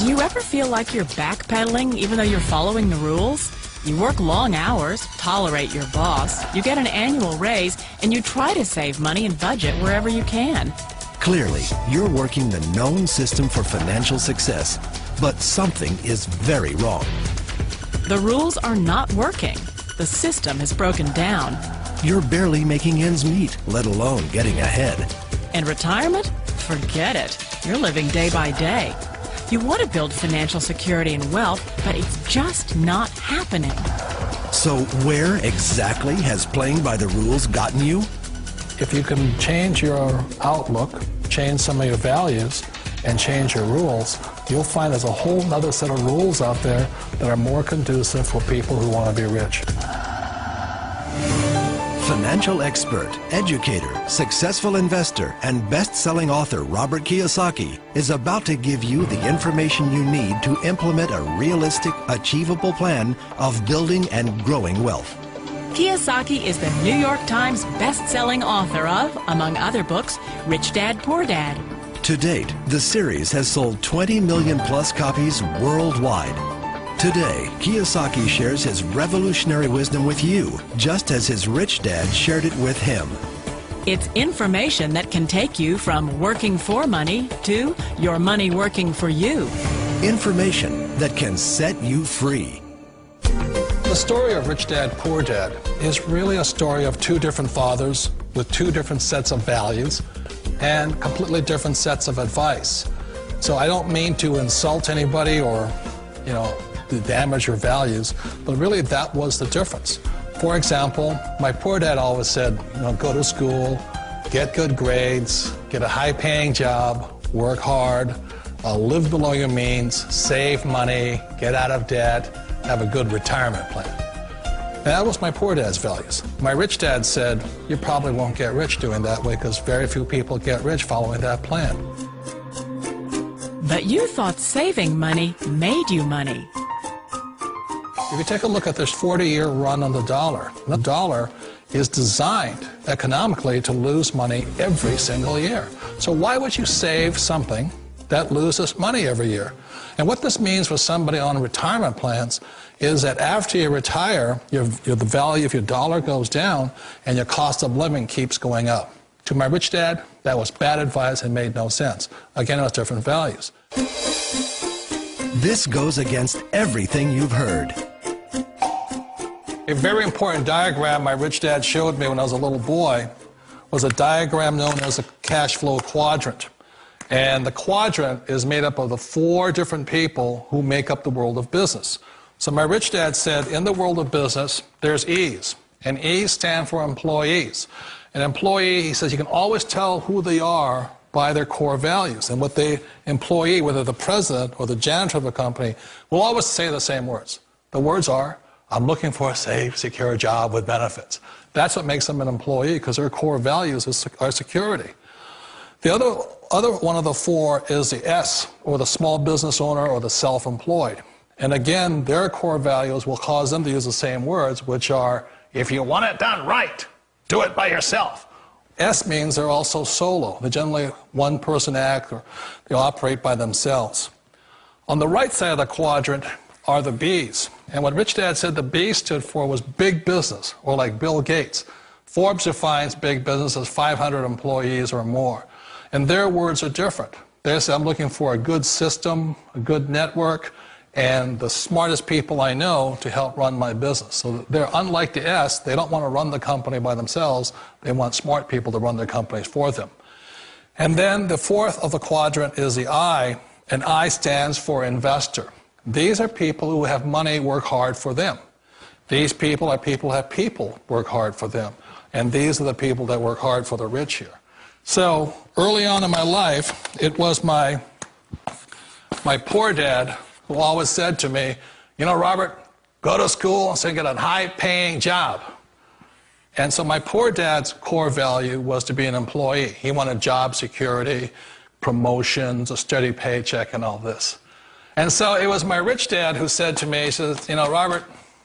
Do you ever feel like you're backpedaling even though you're following the rules? You work long hours, tolerate your boss, you get an annual raise, and you try to save money and budget wherever you can. Clearly, you're working the known system for financial success, but something is very wrong. The rules are not working. The system has broken down. You're barely making ends meet, let alone getting ahead. And retirement? Forget it. You're living day by day. You want to build financial security and wealth, but it's just not happening. So where exactly has playing by the rules gotten you? If you can change your outlook, change some of your values, and change your rules, you'll find there's a whole other set of rules out there that are more conducive for people who want to be rich. Financial expert, educator, successful investor, and best-selling author Robert Kiyosaki is about to give you the information you need to implement a realistic, achievable plan of building and growing wealth. Kiyosaki is the New York Times best-selling author of, among other books, Rich Dad, Poor Dad. To date, the series has sold 20 million plus copies worldwide. Today, Kiyosaki shares his revolutionary wisdom with you, just as his rich dad shared it with him. It's information that can take you from working for money to your money working for you. Information that can set you free. The story of Rich Dad, Poor Dad is really a story of two different fathers with two different sets of values and completely different sets of advice. So I don't mean to insult anybody or, to damage your values, but really that was the difference. For example, my poor dad always said, go to school, get good grades, get a high-paying job, work hard, live below your means, save money, get out of debt, have a good retirement plan. And that was my poor dad's values. My rich dad said, you probably won't get rich doing that way because very few people get rich following that plan. But you thought saving money made you money. If you take a look at this 40-year run on the dollar is designed economically to lose money every single year. So why would you save something that loses money every year? And what this means for somebody on retirement plans is that after you retire, the value of your dollar goes down and your cost of living keeps going up. To my rich dad, that was bad advice and made no sense. Again, it was different values. This goes against everything you've heard. A very important diagram my rich dad showed me when I was a little boy was a diagram known as a cash flow quadrant. And the quadrant is made up of the 4 different people who make up the world of business. So my rich dad said, in the world of business, there's E's. And E's stand for employees. An employee, he says, you can always tell who they are by their core values. And what the employee, whether the president or the janitor of a company, will always say the same words. The words are, I'm looking for a safe, secure job with benefits. That's what makes them an employee, because their core values are security. The other one of the 4 is the S, or the small business owner or the self-employed. And again, their core values will cause them to use the same words, which are, if you want it done right, do it by yourself. S means they're also solo. They're generally one-person act, or they operate by themselves. On the right side of the quadrant are the B's. And what Rich Dad said the B stood for was big business, or like Bill Gates. Forbes defines big business as 500 employees or more. And their words are different. They say, I'm looking for a good system, a good network, and the smartest people I know to help run my business. So they're unlike the S. They don't want to run the company by themselves. They want smart people to run their companies for them. And then the 4th of the quadrant is the I, and I stands for investor. These are people who have money work hard for them. These people are people who have people work hard for them. And these are the people that work hard for the rich here. So early on in my life, it was my poor dad who always said to me, Robert, go to school and get a high-paying job. And so my poor dad's core value was to be an employee. He wanted job security, promotions, a steady paycheck, and all this. And so it was my rich dad who said to me, he says, Robert,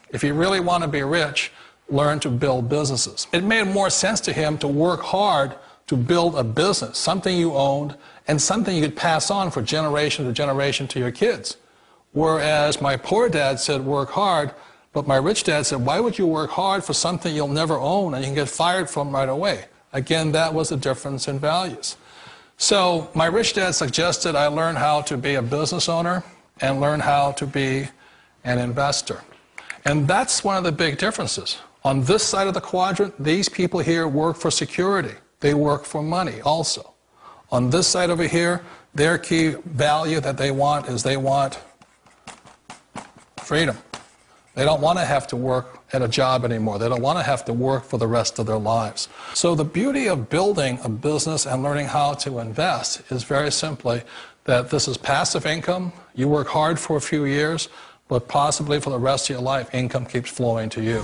if you really want to be rich, learn to build businesses. It made more sense to him to work hard to build a business, something you owned and something you could pass on for generation to generation to your kids. Whereas my poor dad said work hard, but my rich dad said, why would you work hard for something you'll never own and you can get fired from right away? Again, that was the difference in values. So my rich dad suggested I learn how to be a business owner and learn how to be an investor. And that's one of the big differences. On this side of the quadrant, these people here work for security. They work for money also. On this side over here, their key value that they want is they want freedom. They don't want to have to work at a job anymore. They don't want to have to work for the rest of their lives. So the beauty of building a business and learning how to invest is very simply that this is passive income. You work hard for a few years, but possibly for the rest of your life, income keeps flowing to you.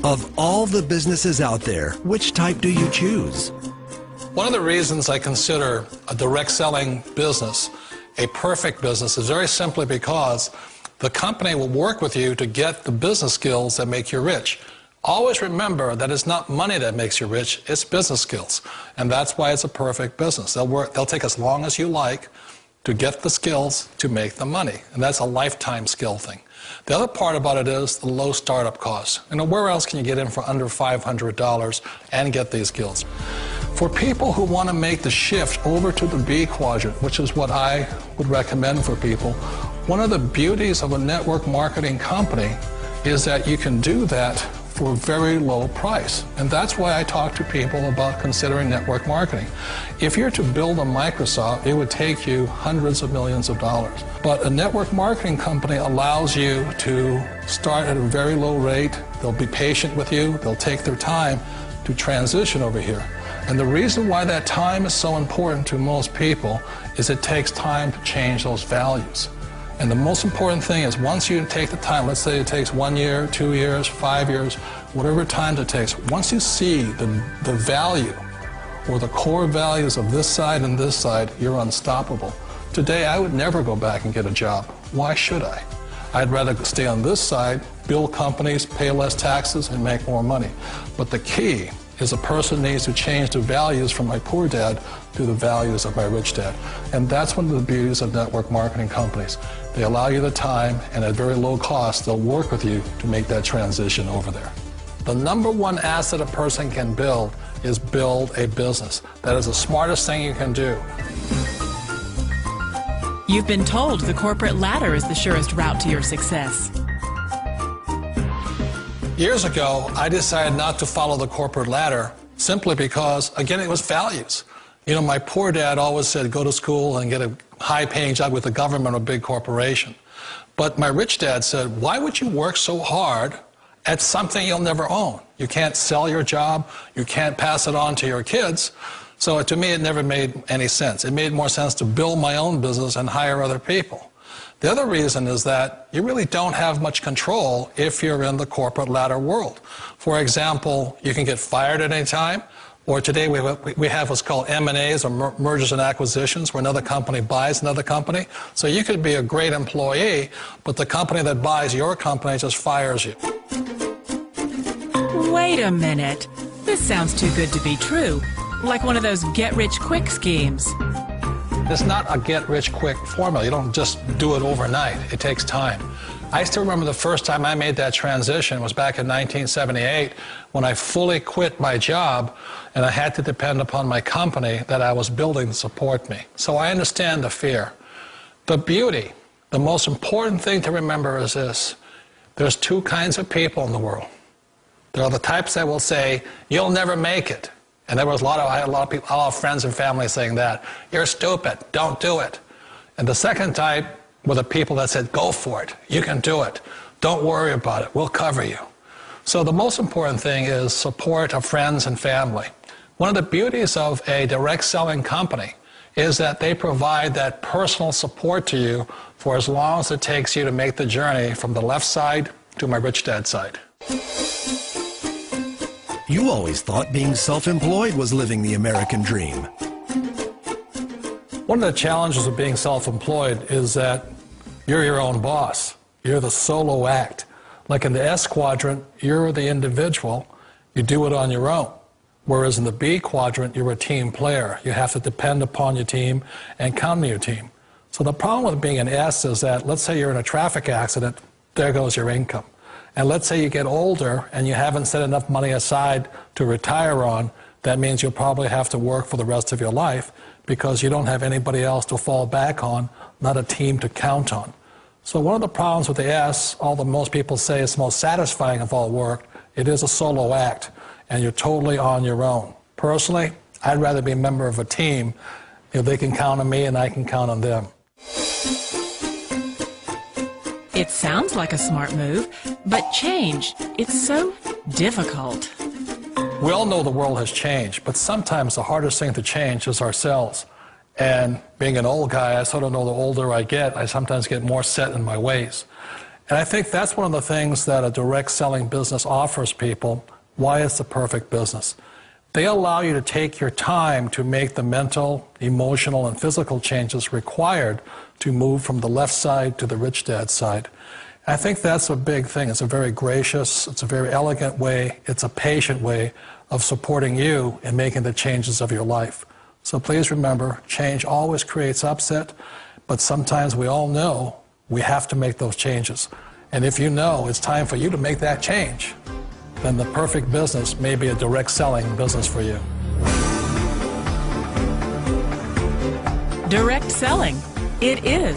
Of all the businesses out there, which type do you choose? One of the reasons I consider a direct selling business a perfect business is very simply because the company will work with you to get the business skills that make you rich. Always remember that it's not money that makes you rich, it's business skills. And that's why it's a perfect business. They'll take as long as you like to get the skills to make the money. And that's a lifetime skill thing. The other part about it is the low startup costs. You know, where else can you get in for under $500 and get these skills? For people who want to make the shift over to the B quadrant, which is what I would recommend for people, one of the beauties of a network marketing company is that you can do that for a very low price. And that's why I talk to people about considering network marketing. If you're to build a Microsoft, it would take you hundreds of millions of dollars. But a network marketing company allows you to start at a very low rate. They'll be patient with you. They'll take their time to transition over here. And the reason why that time is so important to most people is it takes time to change those values. And the most important thing is once you take the time, let's say it takes 1 year, 2 years, 5 years, whatever time it takes, once you see the value or the core values of this side and this side, you're unstoppable. Today, I would never go back and get a job. Why should I? I'd rather stay on this side, build companies, pay less taxes, and make more money. But the key is a person needs to change the values from my poor dad to the values of my rich dad. And that's one of the beauties of network marketing companies. They allow you the time, and at very low cost, they'll work with you to make that transition over there. The number one asset a person can build is build a business. That is the smartest thing you can do. You've been told the corporate ladder is the surest route to your success. Years ago, I decided not to follow the corporate ladder simply because, again, it was values. You know, my poor dad always said, go to school and get a high-paying job with the government or big corporation. But my rich dad said, why would you work so hard at something you'll never own? You can't sell your job. You can't pass it on to your kids. So to me, it never made any sense. It made more sense to build my own business and hire other people. The other reason is that you really don't have much control if you're in the corporate ladder world. For example, you can get fired at any time, or today we have what's called M&As, or mergers and acquisitions, where another company buys another company. So you could be a great employee, but the company that buys your company just fires you. Wait a minute. This sounds too good to be true. Like one of those get-rich-quick schemes. It's not a get-rich-quick formula. You don't just do it overnight. It takes time. I still remember the first time I made that transition was back in 1978 when I fully quit my job and I had to depend upon my company that I was building to support me. So I understand the fear. The beauty, the most important thing to remember is this. There's two kinds of people in the world. There are the types that will say, you'll never make it. And there was I had a lot of people, a lot of friends and family saying that. You're stupid, don't do it. And the second type were the people that said, go for it, you can do it. Don't worry about it, we'll cover you. So the most important thing is support of friends and family. One of the beauties of a direct selling company is that they provide that personal support to you for as long as it takes you to make the journey from the left side to my rich dad's side. You always thought being self-employed was living the American dream. One of the challenges of being self-employed is that you're your own boss. You're the solo act. Like in the S quadrant, you're the individual. You do it on your own. Whereas in the B quadrant, you're a team player. You have to depend upon your team and count on your team. So the problem with being an S is that, let's say you're in a traffic accident, there goes your income. And let's say you get older and you haven't set enough money aside to retire on, that means you'll probably have to work for the rest of your life because you don't have anybody else to fall back on, not a team to count on. So one of the problems with the S, although most people say it's the most satisfying of all work, it is a solo act, and you're totally on your own. Personally, I'd rather be a member of a team if they can count on me and I can count on them. It sounds like a smart move, but change, it's so difficult. We all know the world has changed, but sometimes the hardest thing to change is ourselves. And being an old guy, I sort of know the older I get, I sometimes get more set in my ways. And I think that's one of the things that a direct selling business offers people, why it's the perfect business. They allow you to take your time to make the mental, emotional, and physical changes required to move from the left side to the rich dad side. I think that's a big thing. It's a very gracious, it's a very elegant way, it's a patient way of supporting you in making the changes of your life. So please remember, change always creates upset, but sometimes we all know we have to make those changes. And if you know it's time for you to make that change, then the perfect business may be a direct selling business for you. Direct selling. It is